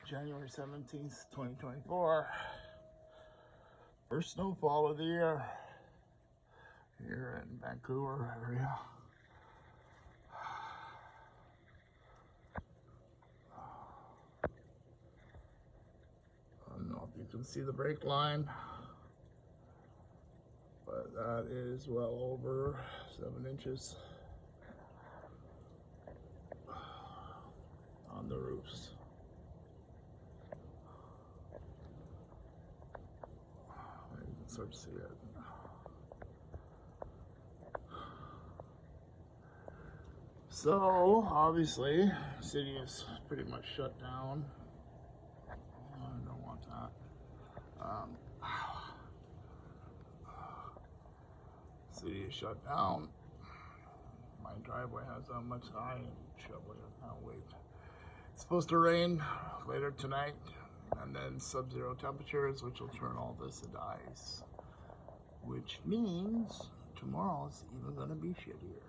January 17th, 2024. First snowfall of the year here in Vancouver area. I don't know if you can see the brake line, but that is well over 7 inches on the roofs. You can start to see it. So obviously, the city is pretty much shut down. I don't want that. City is shut down. My driveway has that much high and shoveling it now. Wait. It's supposed to rain later tonight, and then sub-zero temperatures, which will turn all this into ice. Which means tomorrow's even gonna be shittier.